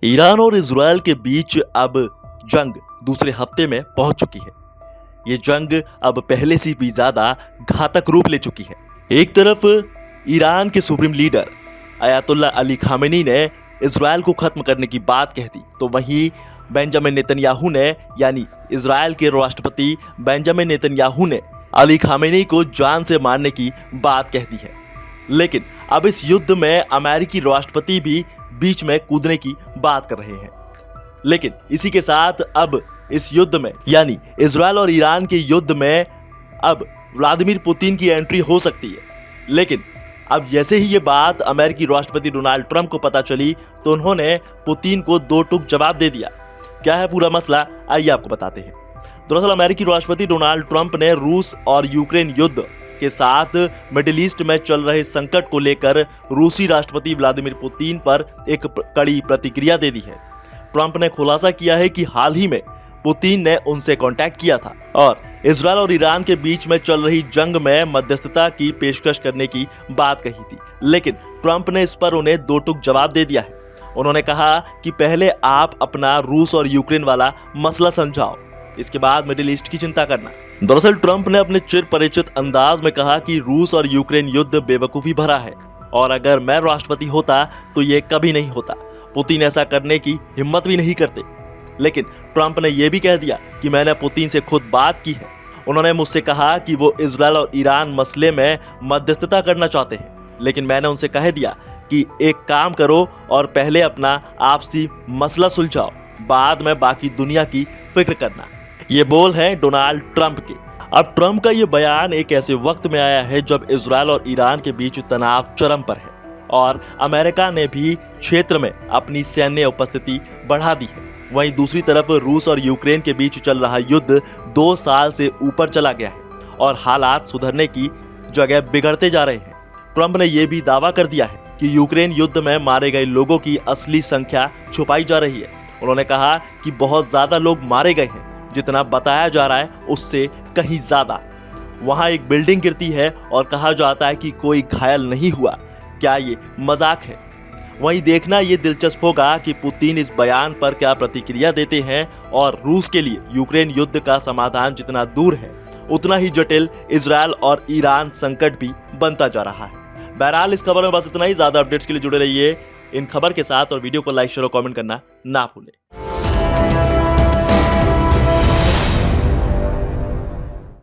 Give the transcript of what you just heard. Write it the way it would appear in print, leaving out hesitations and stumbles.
Iran और Israel के बीच अब जंग दूसरे हफ्ते में पहुंच चुकी है। ये जंग अब पहले से भी ज्यादा घातक रूप ले चुकी है। एक तरफ ईरान के supreme leader Ayatollah Ali Khamenei ने इजराइल को खत्म करने की बात कह दी, तो वहीं बेंजामिन नेतन्याहू ने यानी इजराइल के राष्ट्रपति बेंजामिन नेतन्याहू ने अली खामेनी को जान से मारने की बात कह दी है। लेकिन अब इस युद्ध में अमेरिकी राष्ट्रपति भी बीच में कूदने की बात कर रहे हैं। लेकिन इसी के साथ अब इस युद्ध में यानी इजराइल और ईरान के युद्ध में अब व्लादिमीर पुतिन की एंट्री हो सकती है। लेकिन अब जैसे ही ये बात अमेरिकी राष्ट्रपति डोनाल्ड ट्रंप को पता चली तो उन्होंने पुतिन को दो टूक जवाब दे दिया। क्या है पूरा मसला, आइए आपको बताते हैं। दरअसल अमेरिकी राष्ट्रपति डोनाल्ड ट्रंप ने रूस और यूक्रेन युद्ध के साथ मिडिल ईस्ट में चल रहे संकट को लेकर रूसी राष्ट्रपति व्लादिमीर पुतिन पर एक कड़ी प्रतिक्रिया दे दी है। ट्रंप ने खुलासा किया है कि हाल ही में पुतिन ने उनसे कांटेक्ट किया था और इजराइल और ईरान के बीच में चल रही जंग में मध्यस्थता की पेशकश करने की बात कही थी। लेकिन ट्रंप ने इस पर उन्हें दो टूक जवाब दे दिया है। उन्होंने कहा कि पहले आप अपना रूस और यूक्रेन वाला मसला समझाओ, इसके बाद मिडिल ईस्ट की चिंता करना। दरअसल ट्रंप ने अपने चिर परिचित अंदाज में कहा कि रूस और यूक्रेन युद्ध बेवकूफी भरा है और अगर मैं राष्ट्रपति होता तो ये कभी नहीं होता। पुतिन ऐसा करने की हिम्मत भी नहीं करते। लेकिन ट्रंप ने यह भी कह दिया कि मैंने पुतिन से खुद बात की है। उन्होंने मुझसे कहा कि वो इजराइल और ईरान मसले में मध्यस्थता करना चाहते हैं, लेकिन मैंने उनसे कह दिया कि एक काम करो और पहले अपना आपसी मसला सुलझाओ, बाद में बाकी दुनिया की फिक्र करना। ये बोल है डोनाल्ड ट्रंप के। अब ट्रंप का ये बयान एक ऐसे वक्त में आया है जब इजराइल और ईरान के बीच तनाव चरम पर है और अमेरिका ने भी क्षेत्र में अपनी सैन्य उपस्थिति बढ़ा दी है। वहीं दूसरी तरफ रूस और यूक्रेन के बीच चल रहा युद्ध 2 साल से ऊपर चला गया है और हालात सुधरने की जगह बिगड़ते जा रहे हैं। ट्रंप ने यह भी दावा कर दिया है कि यूक्रेन युद्ध में मारे गए लोगों की असली संख्या छुपाई जा रही है। उन्होंने कहा कि बहुत ज्यादा लोग मारे गए हैं, जितना बताया जा रहा है उससे कहीं ज्यादा। वहां एक बिल्डिंग गिरती है और कहा जाता है कि कोई घायल नहीं हुआ। क्या ये मजाक है? वहीं देखना ये दिलचस्प होगा कि पुतिन इस बयान पर क्या प्रतिक्रिया देते हैं और रूस के लिए यूक्रेन युद्ध का समाधान जितना दूर है उतना ही जटिल इजराइल और ईरान संकट भी बनता जा रहा है। बहरहाल इस खबर में बस इतना ही। ज्यादा अपडेट्स के लिए जुड़े रहिए इन खबर के साथ और वीडियो को लाइक शेयर और कमेंट करना ना भूलें।